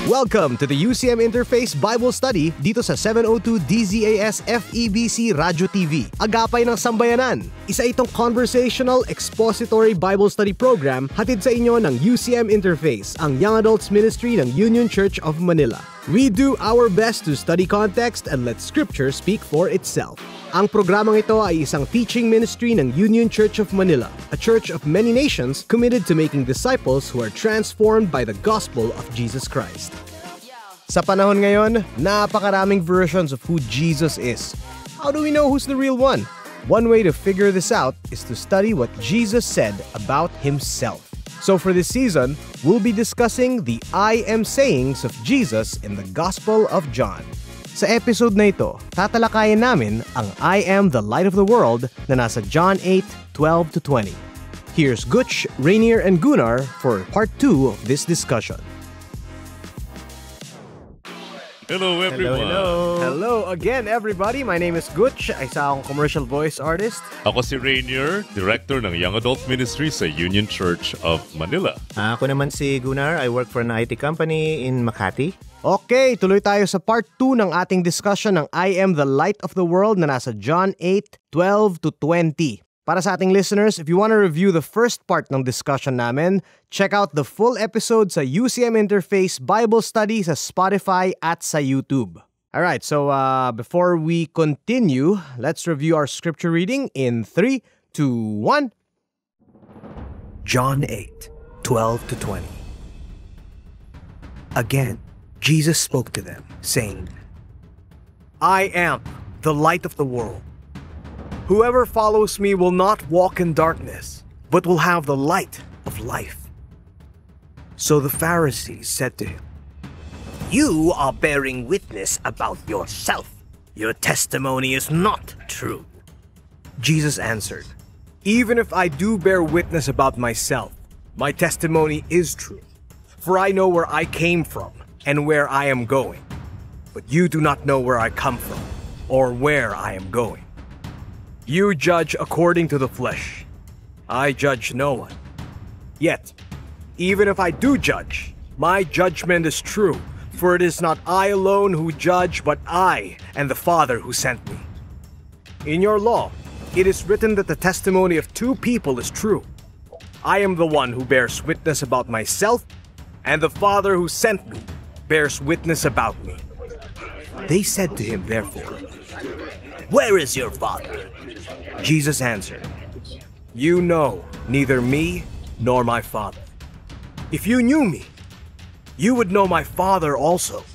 Welcome to the UCM Interface Bible Study dito sa 702 DZAS FEBC Radio TV, Agapay ng Sambayanan. Isa itong conversational expository Bible study program hatid sa inyo ng UCM Interface, ang Young Adults Ministry ng Union Church of Manila. We do our best to study context and let Scripture speak for itself. Ang programang ito ay isang teaching ministry ng Union Church of Manila, a church of many nations committed to making disciples who are transformed by the gospel of Jesus Christ. Sa panahon ngayon, napakaraming versions of who Jesus is. How do we know who's the real one? One way to figure this out is to study what Jesus said about himself. So for this season, we'll be discussing the I am sayings of Jesus in the Gospel of John. Sa episode na ito, tatalakayin namin ang I am the light of the world na nasa John 8:12-20. Here's Gutch, Rainier, and Gunnar for part 2 of this discussion. Hello everyone! Hello again everybody! My name is Gutch, isa akong commercial voice artist. Ako si Rainier, Director ng Young Adult Ministry sa Union Church of Manila. Ako naman si Gunnar. I work for an IT company in Makati. Okay, tuloy tayo sa part 2 ng ating discussion ng I am the light of the world na nasa John 8:12-20. Para sa ating listeners, if you want to review the first part ng discussion namin, check out the full episode sa UCM Interface Bible Study sa Spotify at sa YouTube. Alright, so before we continue, let's review our scripture reading in 3, 2, 1. John 8:12-20. Again, Jesus spoke to them, saying, I am the light of the world. Whoever follows me will not walk in darkness, but will have the light of life. So the Pharisees said to him, You are bearing witness about yourself. Your testimony is not true. Jesus answered, Even if I do bear witness about myself, my testimony is true. For I know where I came from and where I am going. But you do not know where I come from or where I am going. You judge according to the flesh. I judge no one. Yet, even if I do judge, my judgment is true, for it is not I alone who judge, but I and the Father who sent me. In your law, it is written that the testimony of two people is true. I am the one who bears witness about myself, and the Father who sent me bears witness about me. They said to him, therefore, Where is your Father? Jesus answered, You know neither me nor my Father. If you knew me, you would know my Father also.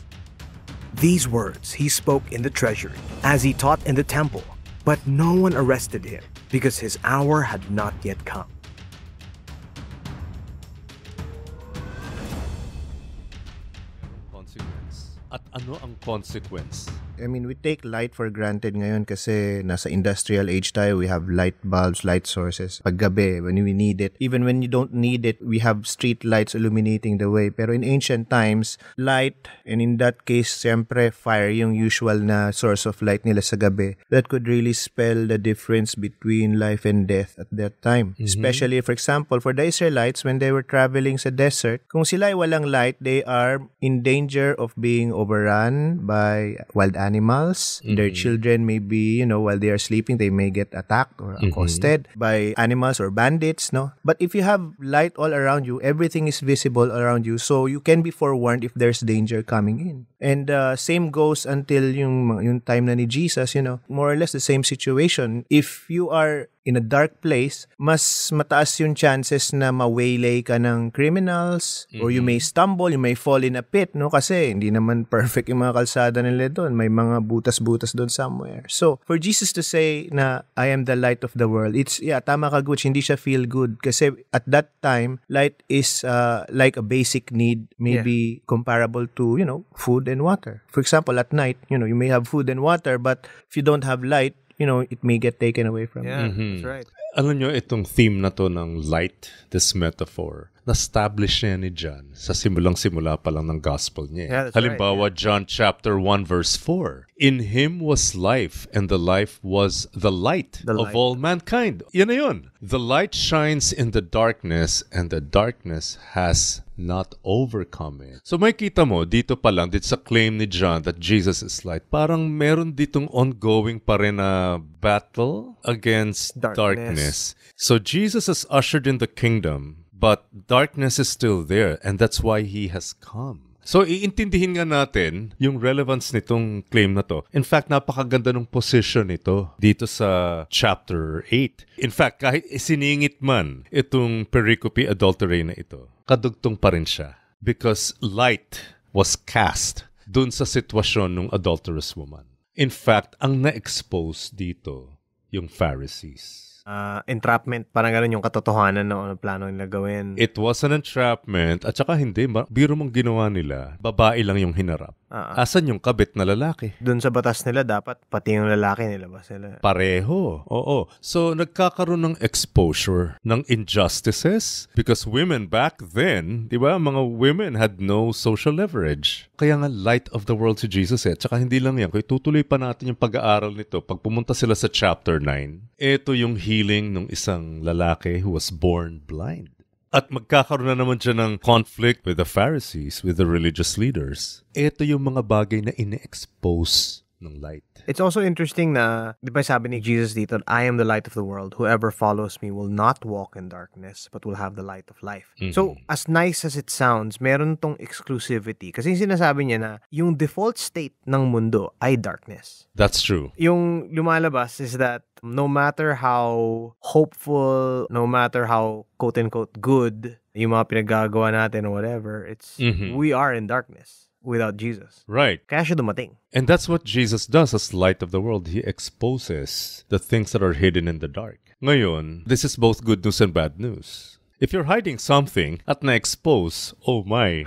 These words he spoke in the treasury, as he taught in the temple, but no one arrested him, because his hour had not yet come. Consequence. At ano ang consequence? I mean, we take light for granted ngayon kasi nasa industrial age tayo. We have light bulbs, light sources. Paggabi, when we need it. Even when you don't need it, we have street lights illuminating the way. Pero in ancient times, light, and in that case, siyempre, fire yung usual na source of light nila sa gabi. That could really spell the difference between life and death at that time. Mm-hmm. Especially, for example, for the Israelites, when they were traveling sa desert, kung sila ay walang light, they are in danger of being overrun by wild animals. Mm-hmm. Their children may be, while they are sleeping, they may get attacked or accosted by animals or bandits, no? But if you have light all around you, everything is visible around you, so you can be forewarned if there's danger coming in. And same goes until yung time na ni Jesus, more or less the same situation. If you are in a dark place, mas mataas yung chances na mawaylay ka ng criminals, or you may stumble, you may fall in a pit, no? Kasi hindi naman perfect yung mga kalsada nila doon. May mga butas-butas doon somewhere. So, for Jesus to say na, I am the light of the world, tama ka, Gutch, hindi siya feel good. Kasi at that time, light is like a basic need, maybe comparable to, food and water. For example, at night, you may have food and water, but if you don't have light, it may get taken away from you. Yeah, that's right. Alam nyo, itong theme na to ng light, this metaphor, na-establish niya ni John sa simulang-simula pa lang ng gospel niya. Yeah, that's Halimbawa, right, John chapter 1 verse 4. In him was life, and the life was the light of light. all mankind. Yan na yun. The light shines in the darkness, and the darkness has not overcome it. So may kita mo, dito pa lang, dito sa claim ni John that Jesus is light, parang meron ditong ongoing pa rin na battle against darkness. So Jesus has ushered in the kingdom, but darkness is still there, and that's why he has come. So, iintindihin nga natin yung relevance nitong claim na to. In fact, napakaganda ng position nito dito sa chapter 8. In fact, kahit isiningit man itong pericope adultery na ito, kadugtong pa rin siya. Because light was cast dun sa sitwasyon ng adulterous woman. In fact, ang na-expose dito, yung Pharisees. Entrapment, parang ganun yung katotohanan na ano plano nila gawin. It was an entrapment, at saka hindi, biro mong ginawa nila, babae lang yung hinarap. Asan yung kabit na lalaki? Doon sa batas nila, dapat pati yung lalaki nila ba sila? Pareho. Oo. So, nagkakaroon ng exposure ng injustices because women back then, di ba, mga women had no social leverage. Kaya nga light of the world si Jesus eh. Tsaka hindi lang yan. Kaya tutuloy pa natin yung pag-aaral nito. Pag pumunta sila sa chapter 9, ito yung healing ng isang lalaki who was born blind. At magkakaroon na naman siya ng conflict with the Pharisees, with the religious leaders. Ito yung mga bagay na ine-expose ng light. It's also interesting na, di ba sabi ni Jesus dito, I am the light of the world. Whoever follows me will not walk in darkness, but will have the light of life. Mm-hmm. So, as nice as it sounds, meron tong exclusivity. Kasi yung sinasabi niya na, yung default state ng mundo ay darkness. That's true. Yung lumalabas is that no matter how hopeful, no matter how quote-unquote good, yung mga pinagagawa natin or whatever, it's we are in darkness without Jesus. Right. Kaya siya dumating. And that's what Jesus does as light of the world. He exposes the things that are hidden in the dark. Ngayon, this is both good news and bad news. If you're hiding something at na-expose, oh my,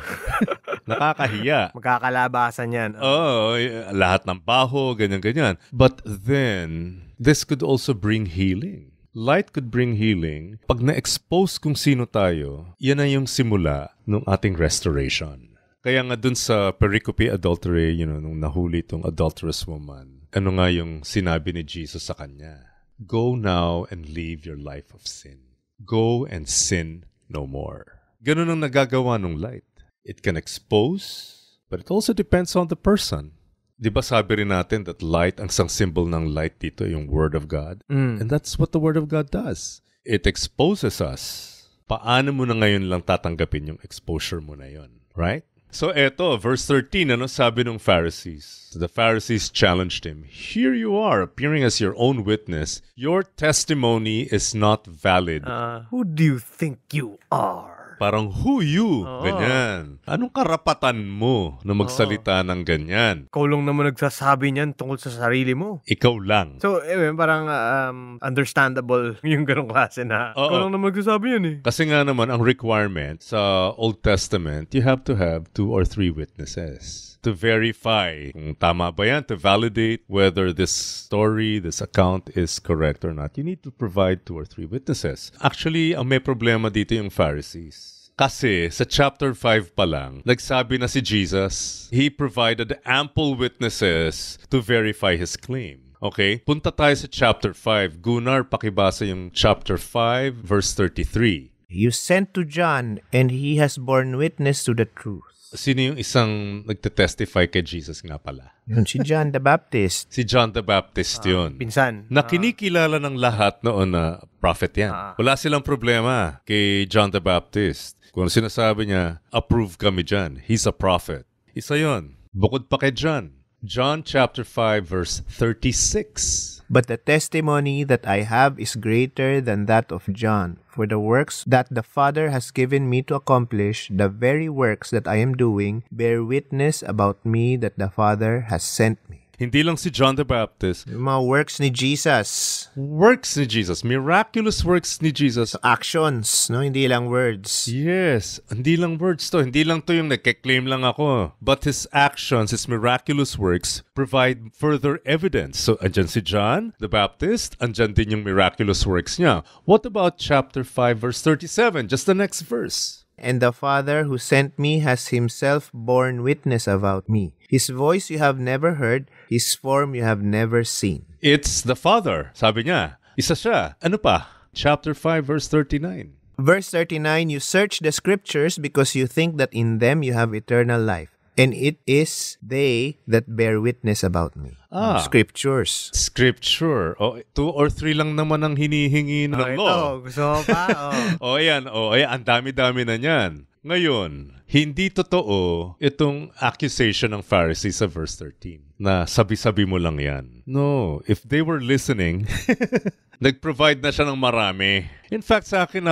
nakakahiya. Magkakalabasan yan. Oh, lahat ng baho, ganyan-ganyan. But then, this could also bring healing. Light could bring healing. Pag na-expose kung sino tayo, yan na yung simula ng ating restoration. Kaya nga dun sa pericope adultery, nung nahuli itong adulterous woman, ano nga yung sinabi ni Jesus sa kanya? Go now and leave your life of sin. Go and sin no more. Ganun ang nagagawa ng light. It can expose, but it also depends on the person. Di ba sabi rin natin that light, ang isang symbol ng light dito, yung Word of God? And that's what the Word of God does. It exposes us. Paano mo na ngayon lang tatanggapin yung exposure mo na yun? Right? So eto, verse 13, ano sabi ng Pharisees? The Pharisees challenged him, Here you are, appearing as your own witness. Your testimony is not valid. Who do you think you are? Parang, who you? Ganyan. Anong karapatan mo na magsalita ng ganyan? Ikaw lang naman nagsasabi niyan tungkol sa sarili mo. Ikaw lang. So, parang understandable yung ganong klase na ikaw lang naman nagsasabi yan eh. Kasi nga naman, ang requirement sa Old Testament, you have to have 2 or 3 witnesses to verify kung tama ba yan, to validate whether this story, this account is correct or not. You need to provide 2 or 3 witnesses. Actually, ang may problema dito yung Pharisees. Kasi sa chapter 5 pa lang, nagsabi na si Jesus, He provided ample witnesses to verify His claim. Okay? Punta tayo sa chapter 5. Gunnar, pakibasa yung chapter 5, verse 33. You sent to John, and he has borne witness to the truth. Sino yung isang nagte-testify kay Jesus nga pala? Yun, si John the Baptist. Si John the Baptist yun. Pinsan. Na kinikilala ng lahat noon na prophet yan. Wala silang problema kay John the Baptist. Kung sinasabi niya, approve kami dyan. He's a prophet. Isa yun. Bukod pa kay John. John chapter 5 verse 36. But the testimony that I have is greater than that of John. For the works that the Father has given me to accomplish, the very works that I am doing, bear witness about me that the Father has sent me. Hindi lang si John the Baptist. Yung mga works ni Jesus. Works ni Jesus. Miraculous works ni Jesus. Actions, no? Hindi lang words. Yes. Hindi lang words to. Hindi lang to yung nagke-claim lang ako. But his actions, his miraculous works, provide further evidence. So, andyan si John the Baptist. Andyan din yung miraculous works niya. What about chapter 5, verse 37? Just the next verse. And the Father who sent me has himself borne witness about me. His voice you have never heard, his form you have never seen. It's the Father. Sabi niya. Isa siya. Ano pa? Chapter 5, verse 39. Verse 39, you search the scriptures because you think that in them you have eternal life. And it is they that bear witness about me. Scriptures. Scripture. 2 or 3 lang naman ang hinihingi ng law. Ito, gusto mo pa? Ayan. Ang dami-dami na niyan. Ngayon, hindi totoo itong accusation ng Pharisees sa verse 13 na sabi-sabi mo lang yan. No, if they were listening, nag-provide na siya ng marami. In fact, sa akin,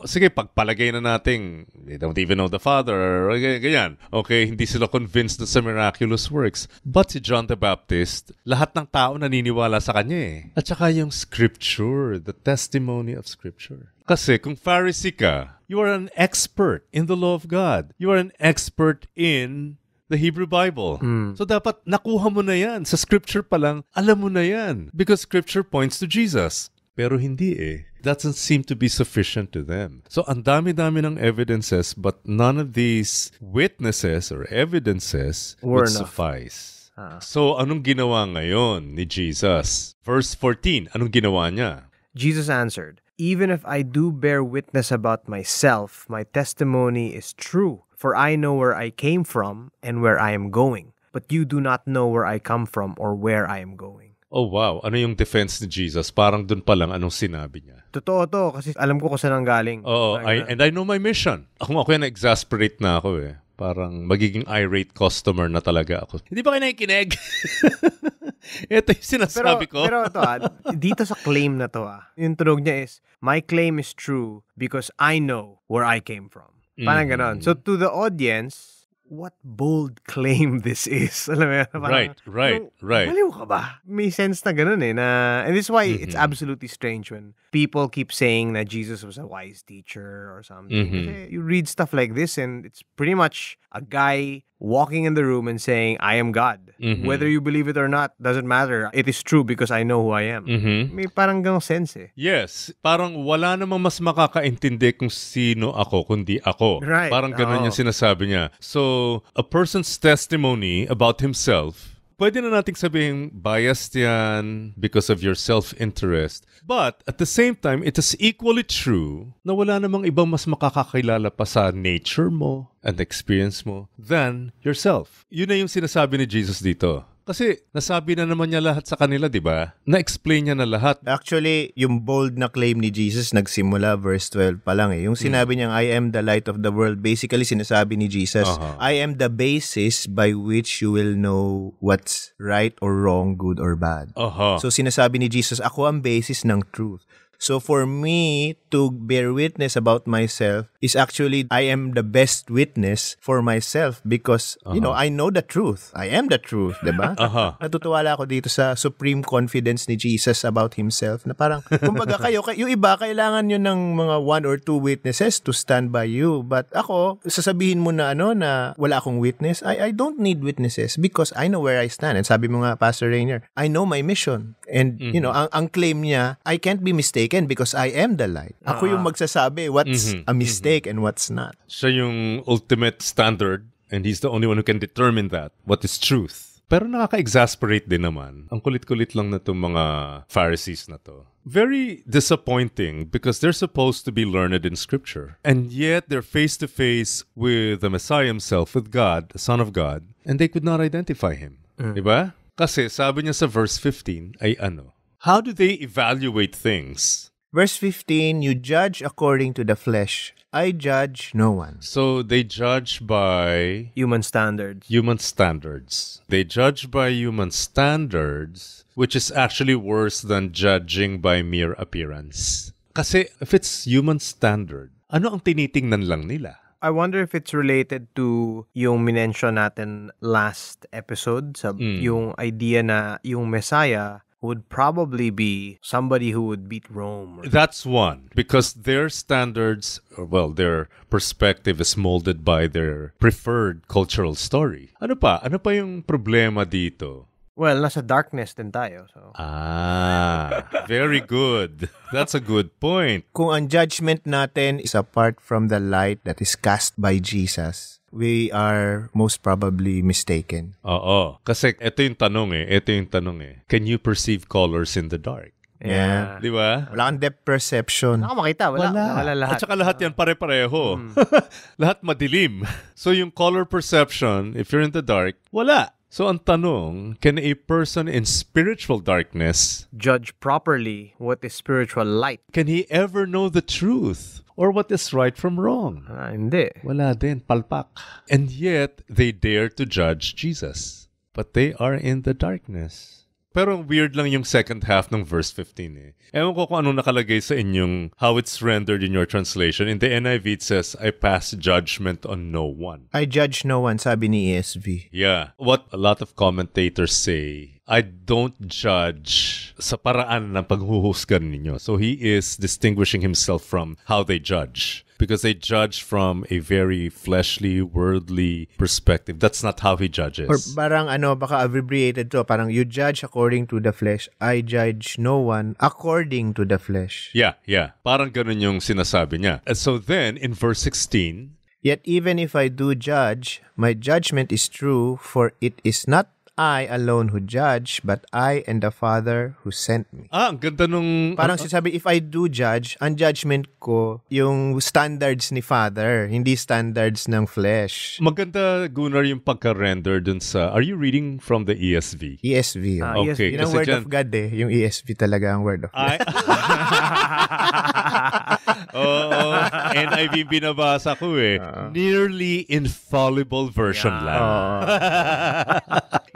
sige, pagpalagay na natin, they don't even know the Father, or ganyan. Okay, hindi sila convinced sa miraculous works. But si John the Baptist, lahat ng tao naniniwala sa kanya eh. At saka yung Scripture, the testimony of Scripture. Kasi kung Pharisee ka, you are an expert in the law of God. You are an expert in the Hebrew Bible. So dapat nakuha mo na yan. Sa Scripture pa lang, alam mo na yan. Because Scripture points to Jesus. Pero hindi eh. Doesn't seem to be sufficient to them. So ang dami-dami ng evidences, but none of these witnesses or evidences would suffice. So anong ginawa ngayon ni Jesus? Verse 14, anong ginawa niya? Jesus answered, "Even if I do bear witness about myself, my testimony is true. For I know where I came from and where I am going. But you do not know where I come from or where I am going." Oh wow, ano yung defense ni Jesus? Parang dun pa lang anong sinabi niya. Totoo to, kasi alam ko kung saan ang galing. Oo, and I know my mission. Ako yan, na-exasperate na ako eh. Parang magiging irate customer na talaga ako. Hindi ba kayo nakikinig? Ito yung sinasabi ko. Pero ito dito sa claim na to yung tunog niya is, my claim is true because I know where I came from. Parang ganon. So to the audience, what bold claim this is. Alam mo yan? Right. Baliw ka ba? May sense na ganun eh. And this is why it's absolutely strange when people keep saying that Jesus was a wise teacher or something. Kasi you read stuff like this and it's pretty much a guy walking in the room and saying, I am God. Whether you believe it or not, doesn't matter. It is true because I know who I am. May parang ganong sense eh. Yes. Parang wala namang mas makakaintindi kung sino ako kundi ako. Right. Parang ganon yung sinasabi niya. So, a person's testimony about himself, pwede na nating sabihin biased yan because of your self-interest. But at the same time, it is equally true na wala namang ibang mas makakakilala pa sa nature mo and experience mo than yourself. Yun na yung sinasabi ni Jesus dito. Kasi nasabi na naman niya lahat sa kanila, di ba? Na-explain niya na lahat. Actually, yung bold na claim ni Jesus nagsimula verse 12 pa lang eh. Yung sinabi niyang, I am the light of the world, basically sinasabi ni Jesus, I am the basis by which you will know what's right or wrong, good or bad. So sinasabi ni Jesus, ako ang basis ng truth. So for me to bear witness about myself is actually I am the best witness for myself because you know I know the truth. I am the truth, 'di ba? Natutuwala ako dito sa supreme confidence ni Jesus about himself na parang kumbaga yung iba kailangan niyo ng mga 1 or 2 witnesses to stand by you. But ako, sasabihin mo na na wala akong witness. I don't need witnesses because I know where I stand. And sabi mo nga Pastor Rainier, I know my mission. And you know, ang claim niya, I can't be mistaken because I am the light. Ako yung magsasabi what's a mistake and what's not. Siya yung ultimate standard and he's the only one who can determine that. What is truth? Pero nakaka-exasperate din naman. Ang kulit-kulit lang na itong mga Pharisees na to. Very disappointing because they're supposed to be learned in Scripture. And yet they're face-to-face with the Messiah himself, with God, the Son of God, and they could not identify him. Diba? Kasi sabi niya sa verse 15 ay ano? How do they evaluate things? Verse 15, you judge according to the flesh. I judge no one. So they judge by human standards. Human standards. They judge by human standards, which is actually worse than judging by mere appearance. Kasi if it's human standard, ano ang tinitingnan lang nila? I wonder if it's related to yung minention natin last episode, sa yung idea na yung Messiah would probably be somebody who would beat Rome. That's one. Because their standards, well, their perspective is molded by their preferred cultural story. Ano pa? Ano pa yung problema dito? Well, nasa darkness din tayo. So. Very good. That's a good point. Kung ang judgment natin is apart from the light that is cast by Jesus, we are most probably mistaken. Oo. Kasi ito yung tanong eh. Can you perceive colors in the dark? Yeah. Di ba? Wala kang depth perception. Wala makita. Wala lahat. At saka lahat yan pare-pareho. Lahat madilim. So yung color perception, if you're in the dark, wala. So ang tanong, can a person in spiritual darkness judge properly what is spiritual light? Can he ever know the truth or what is right from wrong? Hindi. Wala din, palpak. And yet, they dare to judge Jesus. But they are in the darkness. Pero weird lang yung second half ng verse 15 eh. Ewan ko kung anong nakalagay sa inyong, how it's rendered in your translation. In the NIV, it says, I pass judgment on no one. I judge no one, sabi ni ESV. Yeah. What a lot of commentators say, I don't judge sa paraan ng paghuhusgan ninyo. So he is distinguishing himself from how they judge. Because they judge from a very fleshly, worldly perspective. That's not how he judges. Or parang baka abbreviated to. Parang you judge according to the flesh. I judge no one according to the flesh. Yeah. Parang ganun yung sinasabi niya. And so then, in verse 16, Yet even if I do judge, my judgment is true, for it is not I alone who judge, but I and the Father who sent me. ang ganda nung... Parang sinasabi, if I do judge, ang judgment ko, yung standards ni Father, hindi standards ng flesh. Maganda, Gunnar, yung pagka-render dun sa... Are you reading from the ESV? ESV. Okay. Yun ang word of God eh. Yung ESV talaga ang word of God. NIV binabasa ko eh. Nearly infallible version lang.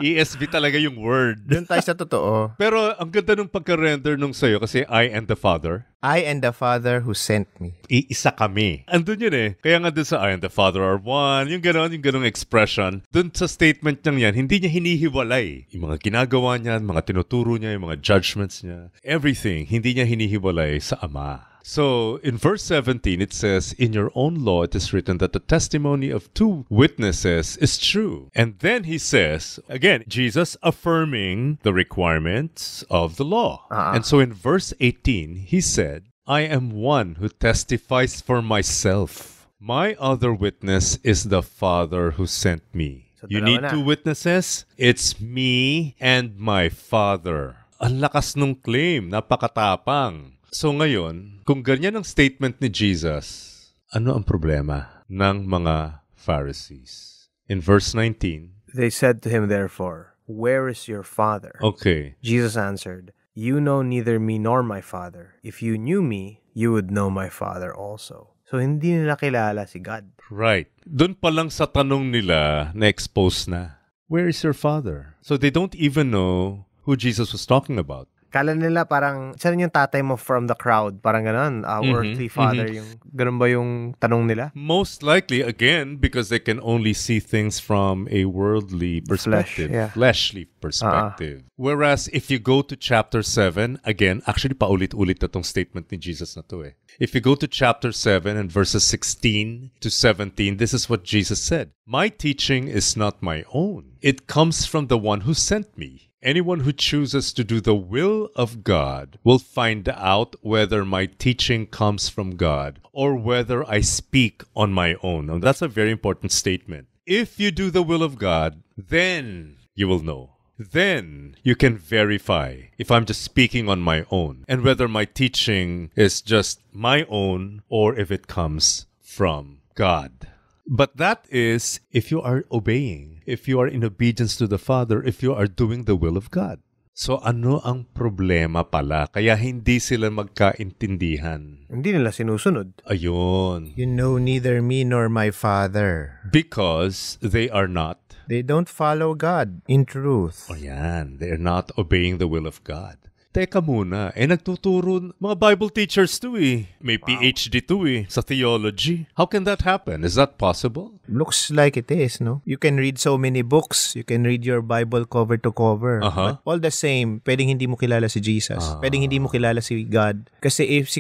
ESV talaga yung word. Doon tayo sa totoo. Pero ang ganda nung pagka-render nung sa'yo kasi I and the Father. I and the Father who sent me. Iisa kami. Andun yun eh. Kaya nga dun sa I and the Father are one, yung ganong expression, dun sa statement niyang yan, hindi niya hinihiwalay. Yung mga ginagawa niya, mga tinuturo niya, yung mga judgments niya, everything, hindi niya hinihiwalay sa Ama. So, in verse 17, it says, In your own law it is written that the testimony of two witnesses is true. And then he says, again, Jesus affirming the requirements of the law. And so in verse 18, he said, I am one who testifies for myself. My other witness is the Father who sent me. So, you need two witnesses? It's me and my Father. Ang lakas nung claim, napakatapang. So ngayon, kung ganyan ang statement ni Jesus, ano ang problema ng mga Pharisees? In verse 19, They said to him, therefore, Where is your Father? Okay. Jesus answered, You know neither me nor my Father. If you knew me, you would know my Father also. So hindi nila kilala si God. Right. Doon pa lang sa tanong nila, na-expose na, Where is your Father? So they don't even know who Jesus was talking about. Kala nila parang, saan yung tatay mo from the crowd? Parang ganun, earthly father. Yung, ganun ba yung tanong nila? Most likely, again, because they can only see things from a worldly perspective. Fleshly perspective. Whereas, if you go to chapter 7, again, actually paulit-ulit na tong statement ni Jesus na to eh. If you go to chapter 7 and verses 16 to 17, this is what Jesus said. My teaching is not my own. It comes from the one who sent me. Anyone who chooses to do the will of God will find out whether my teaching comes from God or whether I speak on my own. Now, that's a very important statement. If you do the will of God, then you will know. Then you can verify if I'm just speaking on my own and whether my teaching is just my own or if it comes from God. But that is if you are obeying, if you are in obedience to the Father, if you are doing the will of God. So ano ang problema pala? Kaya hindi sila magkaintindihan. Hindi nila sinusunod. Ayun. You know neither me nor my Father. Because they are not. They don't follow God in truth. Ayan. They are not obeying the will of God. Teka muna, nagtuturo mga Bible teachers to eh. May PhD to eh, sa theology. How can that happen? Is that possible? Looks like it is, no? You can read so many books. You can read your Bible cover to cover. But all the same, pwedeng hindi mo kilala si Jesus. Pwedeng hindi mo kilala si God. Kasi if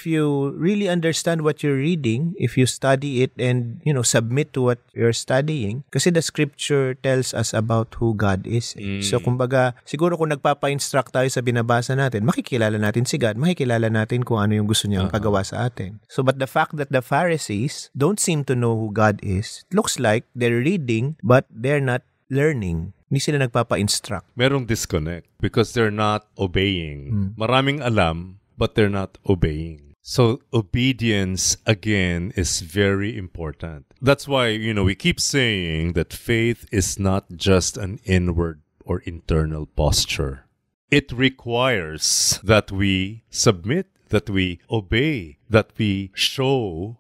you really understand what you're reading, if you study it and, submit to what you're studying, kasi the scripture tells us about who God is. So, kumbaga, siguro kung nagpapa-instruct tayo sa binabasa natin, makikilala natin si God, makikilala natin kung ano yung gusto niyang pagawa sa atin. So, but the fact that the Pharisees don't seem to know who God is, looks like they're reading, but they're not learning. Hindi sila nagpapa-instruct. Merong disconnect because they're not obeying. Maraming alam, but they're not obeying. So, obedience, again, is very important. That's why, we keep saying that faith is not just an inward or internal posture. It requires that we submit, that we obey, that we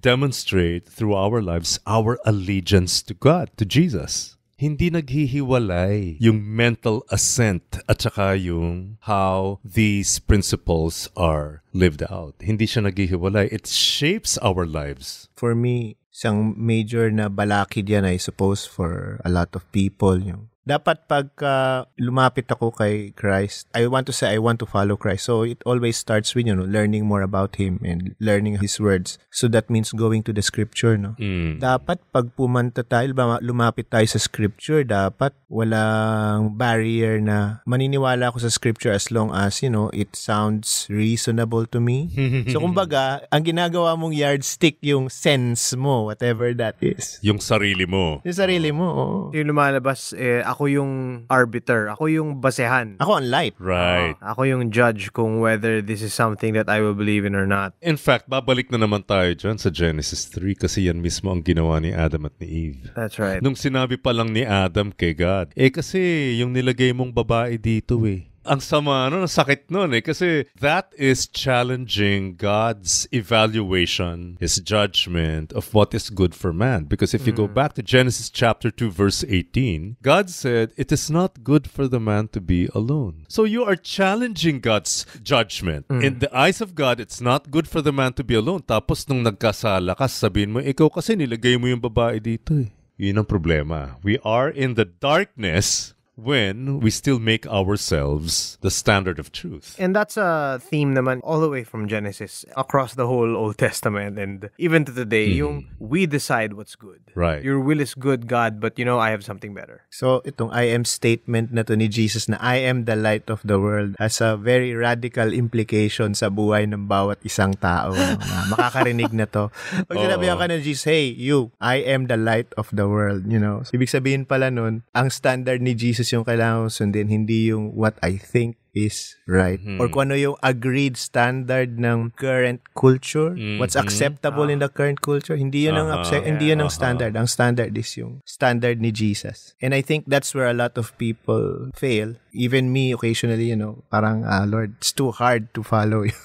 demonstrate through our lives our allegiance to God, to Jesus. Hindi naghihiwalay yung mental assent at saka yung how these principles are lived out. Hindi siya naghihiwalay. It shapes our lives. For me, isang major na balakid yan, I suppose, for a lot of people, dapat pagka lumapit ako kay Christ, I want to follow Christ. So it always starts with, learning more about Him and learning His words. So that means going to the scripture, no? Dapat pag pumanta tayo, lumapit tayo sa scripture, dapat walang barrier na maniniwala ako sa scripture as long as, it sounds reasonable to me. So kumbaga, ang ginagawa mong yardstick yung sense mo, whatever that is. Yung sarili mo. Yung sarili mo, oo. Yung lumalabas, ako yung arbiter. Ako yung basehan. Ako ang light. Right. Ako yung judge kung whether this is something that I will believe in or not. In fact, babalik na naman tayo dyan sa Genesis 3 kasi yan mismo ang ginawa ni Adam at ni Eve. That's right. Nung sinabi pa lang ni Adam kay God, kasi yung nilagay mong babae dito ang sama, ang sakit nun kasi that is challenging God's evaluation, His judgment of what is good for man. Because if you go back to Genesis chapter 2 verse 18, God said, it is not good for the man to be alone. So you are challenging God's judgment. In the eyes of God, it's not good for the man to be alone. Tapos nung nagkasala ka, sabihin mo, ikaw kasi nilagay mo yung babae dito Yun ang problema. We are in the darkness when we still make ourselves the standard of truth. And that's a theme naman all the way from Genesis across the whole Old Testament and even to today, yung we decide what's good. Right. Your will is good, God, but I have something better. So, itong I am statement na to ni Jesus na I am the light of the world has a very radical implication sa buhay ng bawat isang tao. Na makakarinig na to. Pag sinabihan ka ng Jesus, hey, you, I am the light of the world. Ibig sabihin pala nun, ang standard ni Jesus yung kailangan sundin, hindi yung what I think is right. Or kung ano yung agreed standard ng current culture, what's acceptable in the current culture, hindi yun ang standard. Ang standard is yung standard ni Jesus. And I think that's where a lot of people fail. Even me, occasionally, parang, Lord, it's too hard to follow you.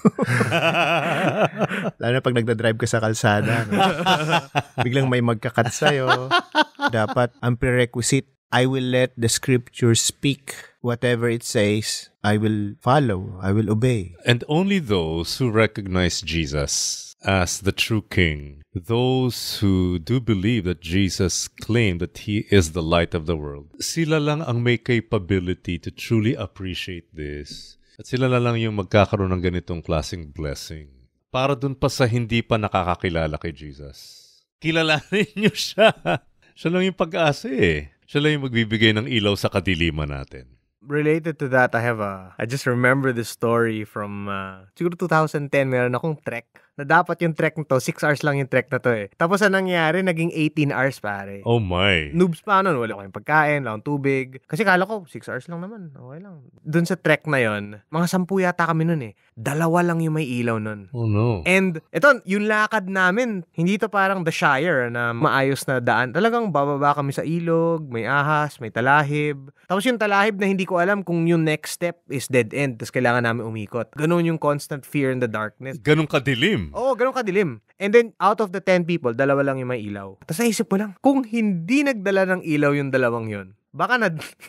Lalo na pag nagdadrive ka sa kalsada. Biglang may magkakat sa'yo. Dapat, ang prerequisite, I will let the scripture speak. Whatever it says, I will follow. I will obey. And only those who recognize Jesus as the true King, those who do believe that Jesus claimed that He is the light of the world, sila lang ang may capability to truly appreciate this. At sila lang yung magkakaroon ng ganitong klaseng blessing. Para dun pa sa hindi pa nakakakilala kay Jesus. Kilalanin niyo siya. Siya lang yung pag-asa Siya lang yung magbibigay ng ilaw sa kadiliman natin. Related to that, I just remember this story from siguro 2010. Meron akong trek na dapat yung trek na to, 6 hours lang yung trek na to Tapos ang nangyari, naging 18 hours pare. Oh my. Noobs pa nun, wala akong pagkain, wala akong tubig. Kasi kala ko, 6 hours lang naman, okay lang. Dun sa trek na yon, mga 10 yata kami nun 2 lang yung may ilaw nun. Oh no. And ito, yung lakad namin, hindi to parang the Shire na maayos na daan. Talagang bababa kami sa ilog, may ahas, may talahib. Tapos yung talahib na hindi ko alam kung yung next step is dead end, tapos kailangan namin umikot. Ganun yung constant fear in the darkness. Ganun kadilim. Oo, ganun kadilim. And then, out of the 10 people, 2 lang yung may ilaw. Tapos naisip ko lang, kung hindi nagdala ng ilaw yung 2 yun, baka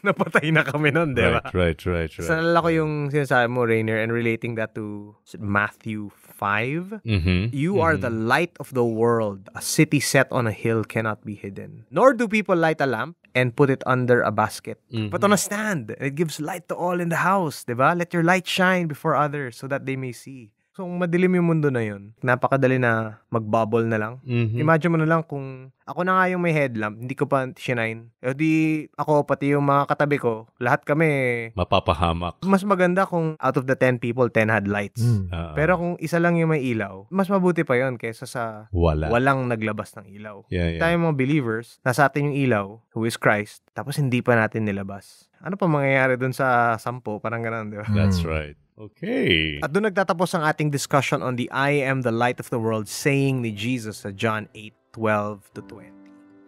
napatay na kami nun, di ba? Right. So, nalala ko yung sinasabi mo, Rainer, and relating that to Matthew 5. You are the light of the world. A city set on a hill cannot be hidden. Nor do people light a lamp and put it under a basket, but on a stand. It gives light to all in the house, di ba? Let your light shine before others so that they may see. So, kung madilim yung mundo na yun, napakadali na mag-bubble na lang. Imagine mo na lang kung ako na nga yung may headlamp, hindi ko pa shine. E di ako, pati yung mga katabi ko, lahat kami mapapahamak. Mas maganda kung out of the 10 people, 10 had lights. Pero kung isa lang yung may ilaw, mas mabuti pa yon kaysa sa walang naglabas ng ilaw. Tayo mga believers, nasa atin yung ilaw, who is Christ, tapos hindi pa natin nilabas. Ano pa mangyayari dun sa 10? Parang ganun, di ba? That's right. Okay. At doon nagtatapos ang ating discussion on the I am the light of the world saying ni Jesus sa John 8:12-20.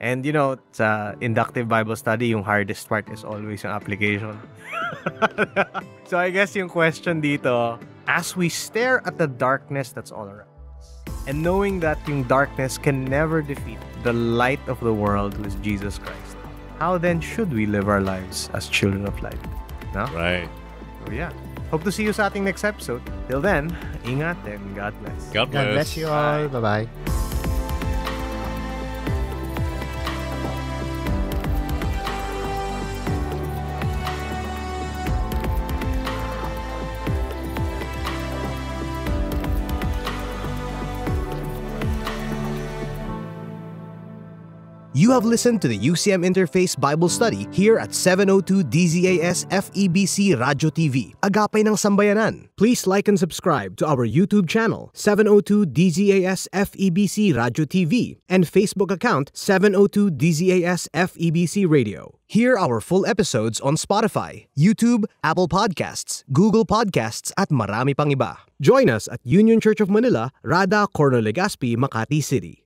And you know, sa inductive Bible study, yung hardest part is always yung application. So I guess yung question dito, as we stare at the darkness that's all around us, and knowing that yung darkness can never defeat the light of the world who is Jesus Christ, how then should we live our lives as children of light? No? Right. So yeah. Hope to see you sa ating next episode. Till then, ingat and God bless. God bless. God bless you all. Bye-bye. You have listened to the UCM Interface Bible Study here at 702 DZAS FEBC Radio TV, Agapay ng Sambayanan. Please like and subscribe to our YouTube channel, 702 DZAS FEBC Radio TV, and Facebook account, 702 DZAS FEBC Radio. Hear our full episodes on Spotify, YouTube, Apple Podcasts, Google Podcasts, at marami pang iba. Join us at Union Church of Manila, Rada, Corno Legazpi, Makati City.